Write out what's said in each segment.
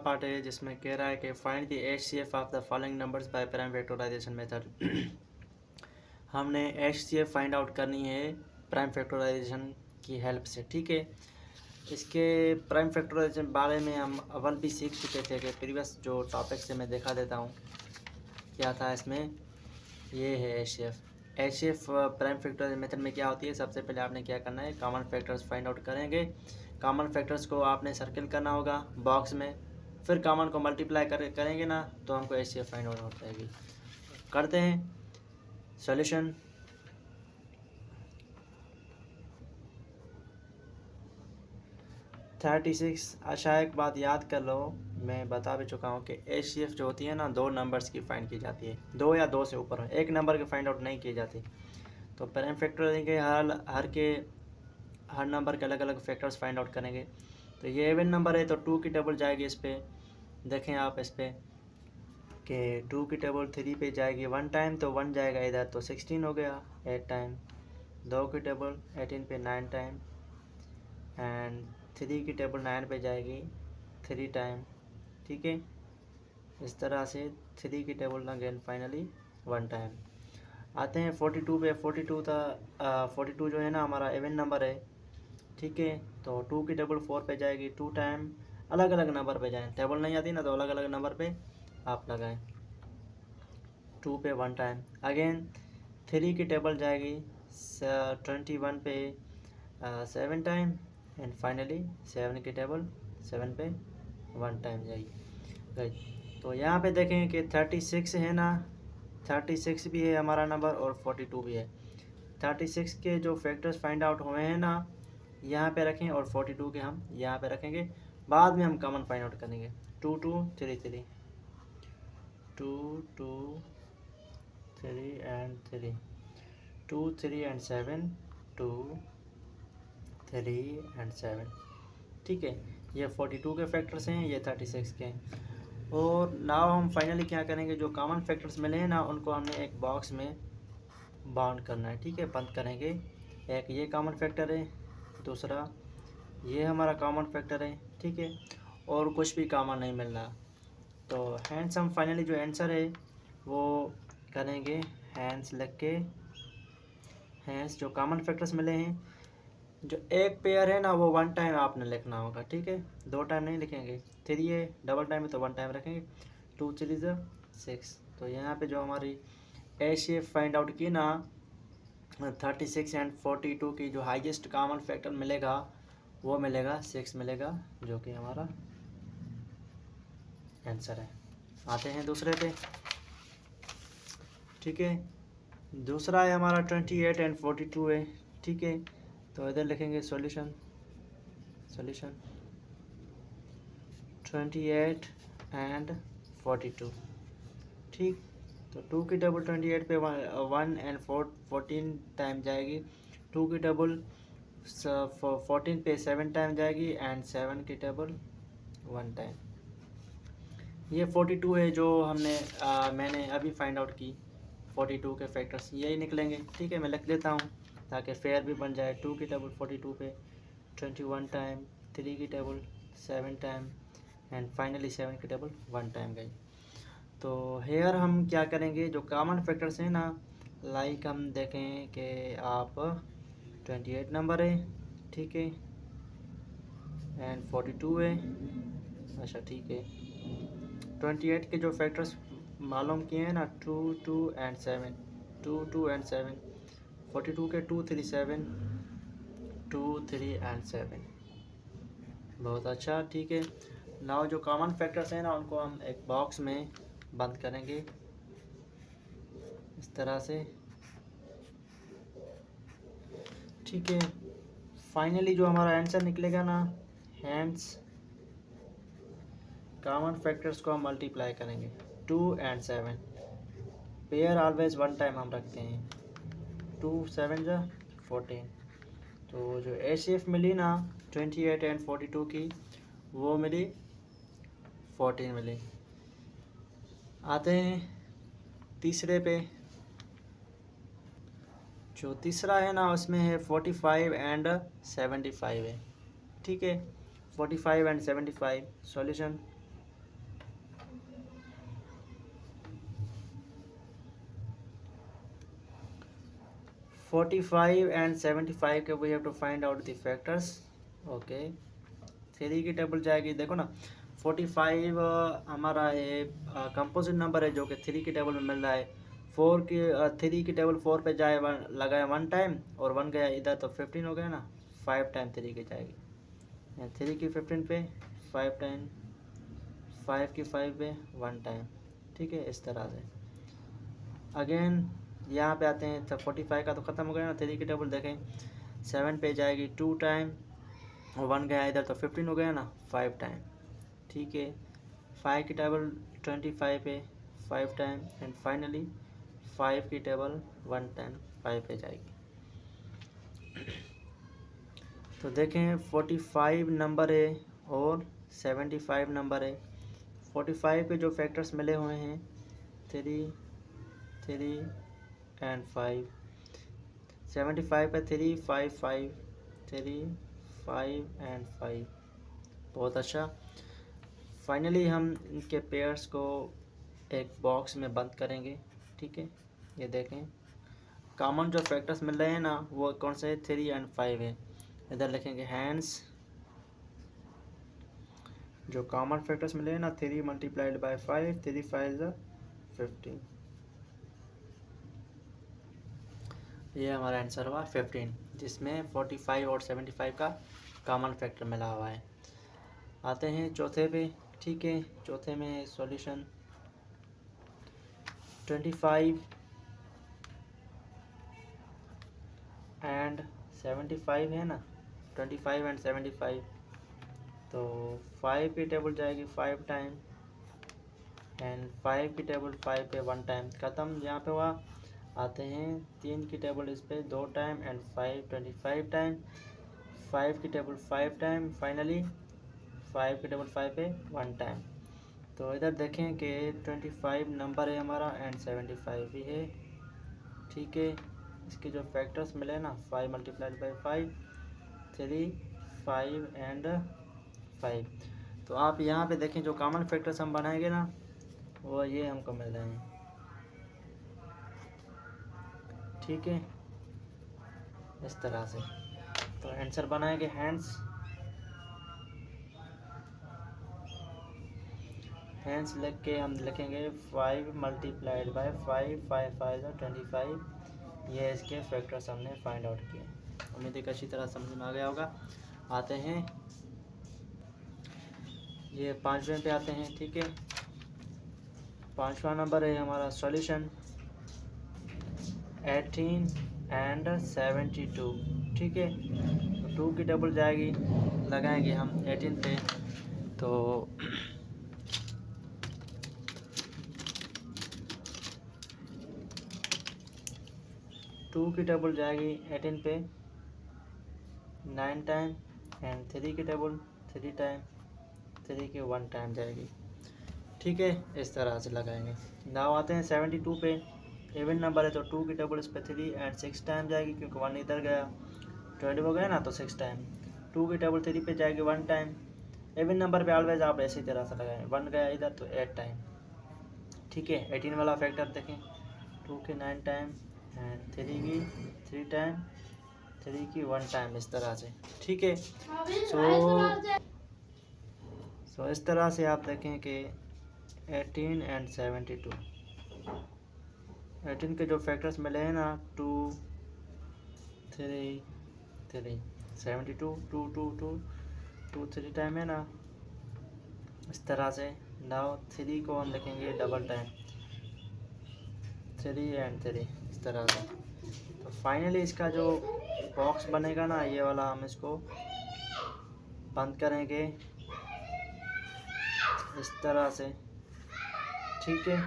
Part है जिसमें कह रहा है कि find the HCF of the following numbers by prime factorization method. हमने एचसीएफ फाइंड आउट करनी है प्राइम फैक्टराइजेशन की हेल्प से। ठीक है, इसके प्राइम फैक्टराइजेशन बारे में हम अव्वल भी सीख चुके थे कि प्रीवियस जो टॉपिक से मैं दिखा देता हूँ क्या था इसमें। ये है एचसीएफ प्राइम फैक्टराइजेशन मेथड में क्या होती है। सबसे पहले आपने क्या करना है, कॉमन फैक्टर्स फाइंड आउट करेंगे। कॉमन फैक्टर्स को आपने सर्किल करना होगा बॉक्स में, फिर कॉमन को मल्टीप्लाई करेंगे ना तो हमको एचसीएफ फाइंड आउट हो जाएगी। करते हैं सॉल्यूशन। Thirty six. अच्छा एक बात याद कर लो, मैं बता भी चुका हूँ कि एचसीएफ जो होती है ना, दो नंबर्स की फाइंड की जाती है, दो या दो से ऊपर, एक नंबर की फाइंड आउट नहीं की जाती। तो प्राइम फैक्टर के हर नंबर के अलग अलग फैक्टर्स फाइंड आउट करेंगे। तो ये इवन नंबर है तो 2 की टेबल जाएगी इस पर, देखें आप इस पर कि 2 की टेबल 3 पे जाएगी 1 टाइम, तो 1 जाएगा इधर तो 16 हो गया 8 टाइम। 2 की टेबल 18 पे 9 टाइम, एंड 3 की टेबल 9 पे जाएगी 3 टाइम। ठीक है, इस तरह से 3 की टेबल अगेन फाइनली 1 टाइम। आते हैं 42 पे। 42 जो है ना हमारा इवन नंबर है। ठीक है, तो 2 की टेबल 4 पे जाएगी 2 टाइम। अलग अलग नंबर पे जाएं, टेबल नहीं आती ना तो अलग अलग नंबर पे आप लगाएं। 2 पे 1 टाइम। अगेन 3 की टेबल जाएगी 21 पे 7 टाइम, एंड फाइनली 7 की टेबल 7 पे 1 टाइम जाएगी। तो यहाँ पे देखें कि 36 है ना, 36 भी है हमारा नंबर और 42 भी है। 36 के जो फैक्टर्स फाइंड आउट हुए हैं ना यहाँ पे रखें, और 42 के हम यहाँ पे रखेंगे, बाद में हम कॉमन फाइंड आउट करेंगे। 2 2 3 3 2 2 3 एंड 3 2 3 एंड 7 2 3 एंड 7। ठीक है, ये 42 के फैक्टर्स हैं, ये 36 के हैं। और नाउ हम फाइनली क्या करेंगे, जो कॉमन फैक्टर्स मिले हैं ना उनको हमने एक बॉक्स में बाउंड करना है। ठीक है, बंद करेंगे। एक ये कॉमन फैक्टर है, दूसरा ये हमारा कॉमन फैक्टर है। ठीक है, और कुछ भी कॉमन नहीं मिल रहा। तो हैंड्स हम फाइनली जो आंसर है वो करेंगे, हैंड्स लिख के। हैंड्स जो कॉमन फैक्टर्स मिले हैं, जो एक पेयर है ना वो 1 टाइम आपने लिखना होगा। ठीक है, 2 टाइम नहीं लिखेंगे। 3 है डबल टाइम है तो 1 टाइम रखेंगे। 2 3 6। तो यहाँ पे जो हमारी एचसीएफ फाइंड आउट की ना 36 एंड 42 की जो हाईएस्ट कॉमन फैक्टर मिलेगा वो मिलेगा 6 मिलेगा, जो कि हमारा आंसर है। आते हैं दूसरे पे। ठीक है, दूसरा है हमारा 28 एंड 42 है। ठीक है, तो इधर लिखेंगे सॉल्यूशन 28 एंड 42। ठीक, तो 2 की टेबल 28 पे 1 एंड 14 टाइम जाएगी। 2 की टेबल 14 पे 7 टाइम जाएगी, एंड 7 की टेबल 1 टाइम। ये 42 है जो मैंने अभी फाइंड आउट की। 42 के फैक्टर्स यही निकलेंगे। ठीक है, मैं लिख देता हूँ ताकि फेयर भी बन जाए। 2 की टेबल 42 पे 21 टाइम, 3 की टेबल 7 टाइम, एंड फाइनली 7 की टेबल 1 टाइम गई। तो हेयर हम क्या करेंगे, जो कॉमन फैक्टर्स हैं ना, लाइक हम देखें कि आप 28 नंबर है। ठीक है, एंड 42 है। अच्छा ठीक है, 28 के जो फैक्टर्स मालूम किए हैं ना 2 2 एंड 7, 2 2 एंड 7। 42 के 2 3 7, 2 3 एंड 7। बहुत अच्छा। ठीक है, नाउ जो कॉमन फैक्टर्स हैं ना उनको हम एक बॉक्स में बंद करेंगे इस तरह से। ठीक है, फाइनली जो हमारा आंसर निकलेगा ना, हैंड्स कॉमन फैक्टर्स को हम मल्टीप्लाई करेंगे 2 एंड 7। पेयर ऑलवेज 1 टाइम हम रखते हैं। 2 7 जा 14। तो जो एचसीएफ मिली ना 28 एंड 42 की, वो मिली 14 मिली। आते हैं तीसरे पे। जो तीसरा है ना उसमें है 45 एंड 75 है। ठीक है, 45 एंड 75 सॉल्यूशन 45 and 75 के we have to find out the factors. Okay, 3 की टेबल जाएगी, देखो ना 45 हमारा ये कंपोजिट नंबर है जो कि 3 की टेबल में मिल रहा है। 3 की टेबल 4 पे जाए, लगाए 1 टाइम और 1 गया इधर तो 15 हो गया ना, 5 टाइम 3 की जाएगी। 3 की 15 पे 5 टाइम, 5 की 5 पे 1 टाइम। ठीक है, इस तरह से अगेन यहाँ पे आते हैं। तो 45 का तो ख़त्म हो गया ना, 3 की टेबल देखें 7 पे जाएगी 2 टाइम और 1 गया इधर तो 15 हो गया ना, 5 टाइम। ठीक है, 5 की टेबल 25 पे 5 टाइम एंड फाइनली 5 की टेबल 1 टाइम 5 पे जाएगी। तो देखें 45 नंबर है और 75 नंबर है। 45 पे जो फैक्टर्स मिले हुए हैं 3 एंड 5, 75 पे 3 5 5 3 5 एंड 5। बहुत अच्छा। फाइनली हम इनके पेयर्स को एक बॉक्स में बंद करेंगे। ठीक है, ये देखें कॉमन जो फैक्टर्स मिल रहे हैं ना वो कौन से है, 3 एंड 5 है। इधर लिखेंगे हैंड्स, जो कॉमन फैक्टर्स मिले हैं ना 3 मल्टीप्लाइड बाय 5, 3 5 15। ये हमारा आंसर हुआ 15, जिसमें 45 और 75 का कॉमन फैक्टर मिला हुआ है। आते हैं चौथे पे। ठीक है, चौथे में सॉल्यूशन 25 एंड 75 है ना, 25 एंड 75। तो 5 की टेबल जाएगी 5 टाइम एंड 5 की टेबल 5 पे 1 टाइम, ख़त्म यहाँ पे हुआ। आते हैं 3 की टेबल इस पे 2 टाइम एंड 5 25 टाइम, 5 की टेबल 5 टाइम, फाइनली 5 की टेबल 5 पे 1 टाइम। तो इधर देखें कि 25 नंबर है हमारा एंड 75 भी है। ठीक है, इसके जो फैक्टर्स मिले ना 5 मल्टीप्लाइड बाई 5, 3 5 एंड 5। तो आप यहाँ पे देखें जो कॉमन फैक्टर्स हम बनाएंगे ना वो ये हमको मिल रहे हैं। ठीक है, इस तरह से तो आंसर बनाएंगे हैंड्स लिख के हम लिखेंगे 5 मल्टीप्लाइड बाय 5, 5 5 25। ये इसके फैक्टर्स हमने फाइंड आउट किए। उम्मीद है कि अच्छी तरह समझ में आ गया होगा। आते हैं ये 5वें पे आते हैं। ठीक है, 5वां नंबर है हमारा सॉल्यूशन 18 एंड 72। ठीक है, तो 2 की टेबल जाएगी, लगाएंगे हम 18 पे। तो 2 की टेबल जाएगी 18 पे 9 टाइम एंड 3 की टेबल 3 टाइम, 3 की 1 टाइम जाएगी। ठीक है, इस तरह से लगाएंगे। नाउ आते हैं 72 पे। इवन नंबर है तो 2 की टेबल इस पर 3 एंड 6 टाइम जाएगी, क्योंकि 1 इधर गया 12 हो गया ना, तो 6 टाइम। 2 की टेबल 3 पे जाएगी 1 टाइम। इवन नंबर पे ऑलवेज आप ऐसी तरह से लगाएं, 1 गया इधर तो 8 टाइम। ठीक है, 18 वाला फैक्टर देखें 2 की 9 टाइम एंड 3 की 3 टाइम, 3 की 1 टाइम, इस तरह से। ठीक है, सो इस तरह से आप देखें कि 18 एंड 72, 18 के जो फैक्टर्स मिले हैं ना 2 3 3, 72 2 2 2 2 3 टाइम है ना, इस तरह से। नाउ 3 को हम लिखेंगे डबल टाइम 3 एंड 3, इस तरह से। तो फाइनली इसका जो बॉक्स बनेगा ना ये वाला, हम इसको बंद करेंगे इस तरह से। ठीक है,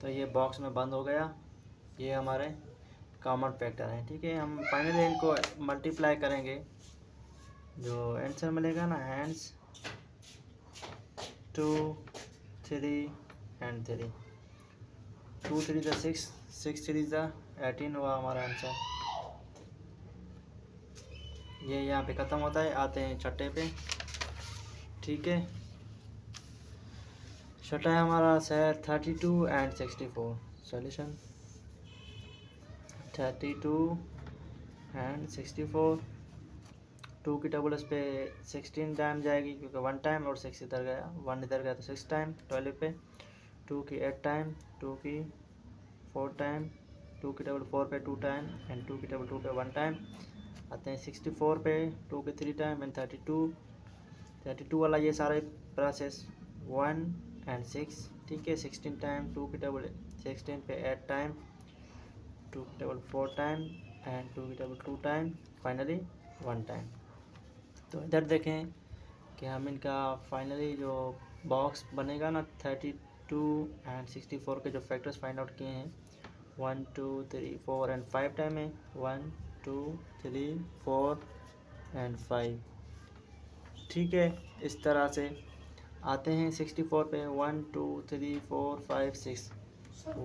तो ये बॉक्स में बंद हो गया। ये हमारे कॉमन फैक्टर हैं। ठीक है, हम फाइनली इनको मल्टीप्लाई करेंगे, जो आंसर मिलेगा ना हैंड्स 2 3 एंड 3, 2 3 ज़ा 6, 6 3 ज़ा 18 हुआ हमारा आंसर। ये यहाँ पे ख़त्म होता है। आते हैं छठे पे। ठीक है, छठा है हमारा 32 एंड 64। Solution 32 and 64। 2 की टेबल इस पे 16 टाइम जाएगी क्योंकि 1 टाइम और 6 इधर गया, 1 इधर गया तो 6 टाइम 12 पे। 2 की 8 टाइम, 2 की 4 टाइम, 2 की टेबल 4 पे 2 टाइम एंड 2 की टेबल 2 पे 1 टाइम। आते हैं 64 पे, 2 के 3 टाइम एंड 32 वाला ये सारे प्रोसेस 1 एंड 6, ठीक है। 16 टाइम, 2 की टेबल 16 पे 8 टाइम, 2 की टेबल 4 टाइम एंड 2 की टेबल 2 टाइम, फाइनली 1 टाइम। तो इधर देखें कि हम इनका फाइनली जो बॉक्स बनेगा ना 32 एंड 64 के जो फैक्टर्स फाइंड आउट किए हैं 1 2 3 4 एंड 5 टाइम है। 1 2 3 4 एंड 5, ठीक है। इस तरह से आते हैं 64 पे 1 2 3 4 5 6,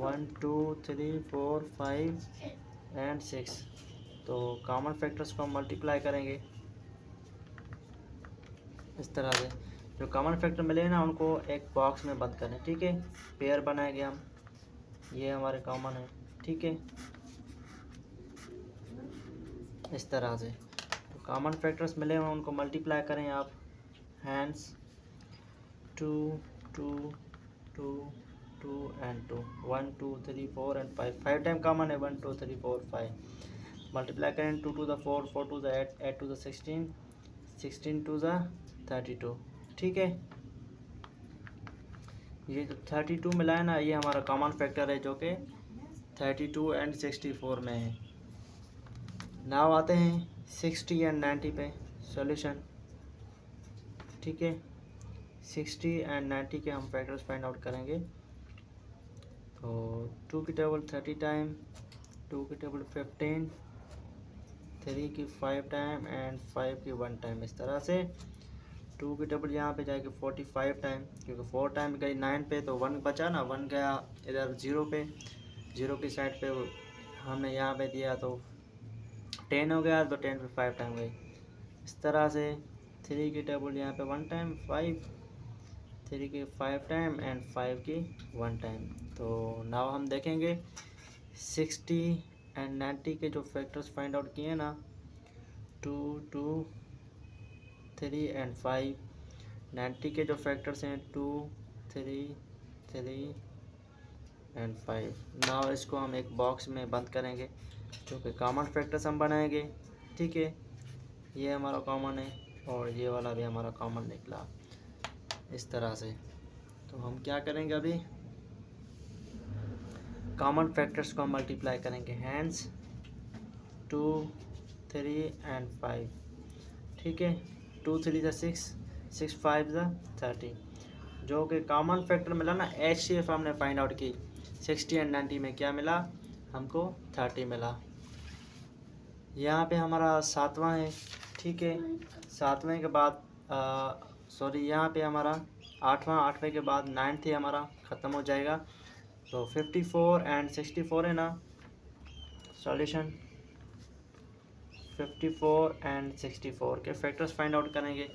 1 2 3 4 5 एंड 6। तो कॉमन फैक्टर्स को हम मल्टीप्लाई करेंगे इस तरह से। जो कॉमन फैक्टर मिले ना उनको एक बॉक्स में बंद करें, ठीक है। पेयर बनाएंगे हम, ये हमारे कॉमन है, ठीक है। इस तरह से तो कॉमन फैक्टर्स मिले हैं उनको मल्टीप्लाई करें आप। Hands 2 2 2 2 and 2, 1 2 3 4 and 5, 5 time common है 1 2 3 4 5। मल्टीप्लाई करें 2 to the 4, 4 to the 8, 8 to the 16, 16 to the 32, ठीक है। ये जो 32 मिला है ना ये हमारा कॉमन फैक्टर है जो कि 32 एंड 64 में है। नाउ आते हैं 60 एंड 90 पे सॉल्यूशन, ठीक है। 60 एंड 90 के हम फैक्टर्स फाइंड आउट करेंगे। तो 2 की टेबल 30 टाइम, 2 की टेबल 15, 3 की 5 टाइम एंड 5 की 1 टाइम। इस तरह से 2 की टेबल यहाँ पे जाएगी 45 टाइम क्योंकि 4 टाइम गई 9 पे तो 1 बचा ना, 1 गया इधर 0 पे, 0 की साइड पे हमने यहाँ पे दिया तो 10 हो गया, तो 10 पे 5 टाइम गई। इस तरह से 3 की टेबल यहाँ पे 1 टाइम 5, 3 की 5 टाइम एंड 5 की 1 टाइम। तो नाउ हम देखेंगे 60 एंड 90 के जो फैक्टर्स फाइंड आउट किए ना 2 2 3 एंड 5। 90 के जो फैक्टर्स हैं 2 3 3 एंड 5। नाउ इसको हम एक बॉक्स में बंद करेंगे क्योंकि कॉमन फैक्टर्स हम बनाएंगे, ठीक है। ये हमारा कॉमन है और ये वाला भी हमारा कॉमन निकला इस तरह से। तो हम क्या करेंगे अभी कॉमन फैक्टर्स को हम मल्टीप्लाई करेंगे। हैंड्स 2 3 एंड 5, ठीक है। 2 3 ज़ा 6, 6 5 ज़ा 30। जो कि कॉमन फैक्टर मिला ना HCF हमने फाइंड आउट की 60 एंड 90 में, क्या मिला हमको 30 मिला। यहाँ पे हमारा 7वां है, ठीक है। 7वें के बाद सॉरी यहाँ पे हमारा 8वां, 8वें के बाद 9th हमारा ख़त्म हो जाएगा। तो 54 एंड 64 है ना सॉल्यूशन। 54 एंड 64 के फैक्टर्स फाइंड आउट करेंगे।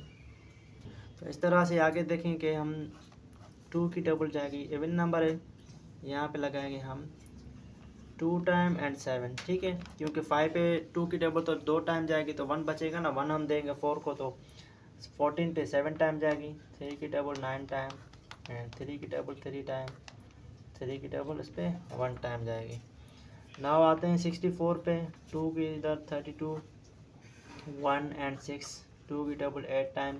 तो इस तरह से आगे देखें कि हम 2 की टेबल जाएगी, इवन नंबर है, यहाँ पे लगाएंगे हम 2 टाइम एंड 7, ठीक है। क्योंकि 5 पे 2 की टेबल तो 2 टाइम जाएगी तो 1 बचेगा ना, 1 हम देंगे 4 को तो 14 पे 7 टाइम जाएगी। 3 की टेबल 9 टाइम एंड 3 की टेबल 3 टाइम, 3 की टेबल इस पर 1 टाइम जाएगी। नाउ आते हैं 64 पे, 2 की इधर 32, 1 एंड 6, 2 की टेबल 8 टाइम,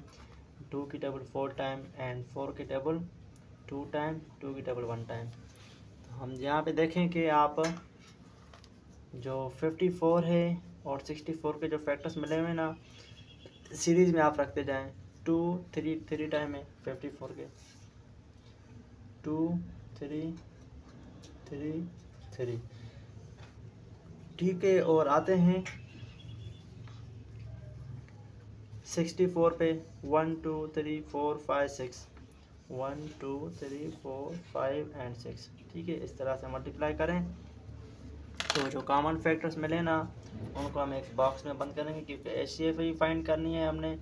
2 की टेबल 4 टाइम एंड 4 की टेबल 2 टाइम, 2 की टेबल 1 टाइम। तो हम यहाँ पे देखें कि आप जो 54 है और 64 के जो फैक्टर्स मिले हुए ना सीरीज़ में आप रखते जाएं। 2 3 3 टाइम है 54 के, 2 3 3 3, ठीक है। और आते हैं 64 पे 1 2 3 4 5 6, 1 2 3 4 5 एंड 6, ठीक है। इस तरह से मल्टीप्लाई करें तो जो कॉमन फैक्टर्स मिले ना उनको हम एक बॉक्स में बंद करेंगे क्योंकि HCF ही फाइंड करनी है हमने।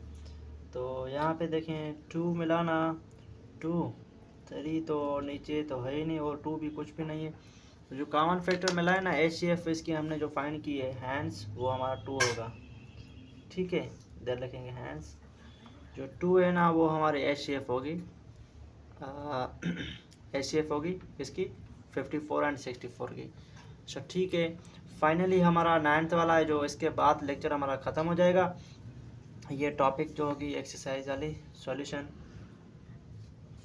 तो यहाँ पे देखें 2 मिला ना, 2 3 तो नीचे तो है ही नहीं और 2 भी कुछ भी नहीं है। जो कॉमन फैक्टर मिला है ना HCF इसकी हमने जो फाइंड की है हैंड्स, वो हमारा 2 होगा। ठीक है, इधर लिखेंगे हैंड्स, जो 2 है ना वो हमारी HCF होगी। HCF होगी इसकी 54 एंड 64 की। अच्छा ठीक है, फाइनली हमारा 9th वाला है जो इसके बाद लेक्चर हमारा ख़त्म हो जाएगा। ये टॉपिक जो होगी एक्सरसाइज वाली सॉल्यूशन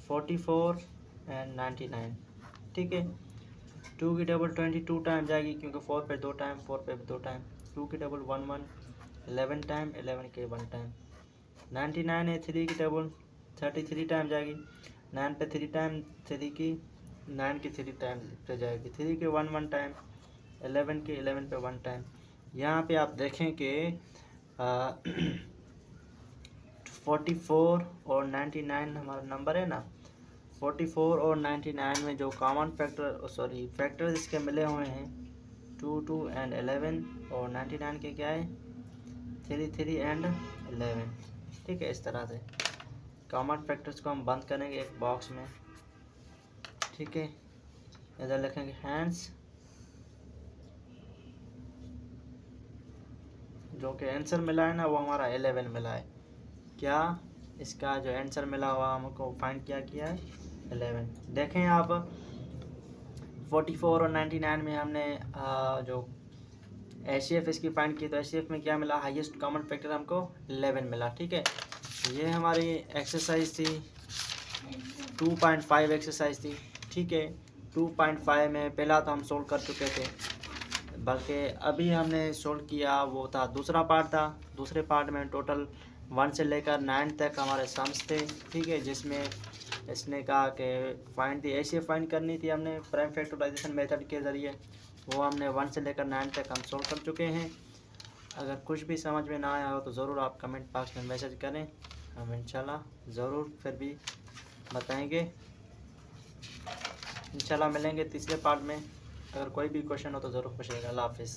44 एंड 99। ठीक है, 2 की टेबल 22 टाइम जाएगी क्योंकि 4 पे 2 टाइम, 4 पे 2 टाइम। 2 की टेबल 1 1, 11 टाइम, 11 के 1 टाइम। 99 है, 3 की टेबल 33 टाइम जाएगी। 9 पे 3 टाइम, 3 की 9 की 3 टाइम पे जाएगी। 3 के 1 1 टाइम, 11 के 11 पे 1 टाइम। यहाँ पे आप देखें कि 44 और 99 हमारा नंबर है ना, 44 और 99 में जो कॉमन फैक्टर फैक्टर्स इसके मिले हुए हैं 2 2 एंड 11, और 99 के क्या है 3 3 एंड 11। ठीक है, इस तरह से कॉमन फैक्टर्स को हम बंद करेंगे एक बॉक्स में। ठीक है, इधर लिखेंगे हैंड्स, जो कि आंसर मिला है ना वो हमारा 11 मिला है। क्या इसका जो आंसर मिला हुआ हमको फाइंड किया है 11। देखें आप 44 और 99 में हमने जो HCF इसकी फाइंड की, तो HCF में क्या मिला, हाईएस्ट कॉमन फैक्टर हमको 11 मिला। ठीक है, ये हमारी एक्सरसाइज थी 2.5 एक्सरसाइज थी। ठीक है, 2.5 में पहला तो हम सोल्व कर चुके थे, बल्कि अभी हमने सोल्व किया वो था दूसरा पार्ट था। दूसरे पार्ट में टोटल 1 से लेकर 9 तक हमारे सम्स थे। ठीक है, जिसमें इसने कहा कि फाइंड दी HCF फाइंड करनी थी हमने प्राइम फैक्टराइजेशन मेथड के ज़रिए, वो हमने 1 से लेकर 9 तक हम सोल्व कर चुके हैं। अगर कुछ भी समझ में ना आया हो तो ज़रूर आप कमेंट बॉक्स में मैसेज करें, हम इंशाल्लाह ज़रूर फिर भी बताएंगे। इंशाल्लाह मिलेंगे तीसरे पार्ट में। अगर कोई भी क्वेश्चन हो तो ज़रूर पूछिएगा। अल्लाह हाफिज़।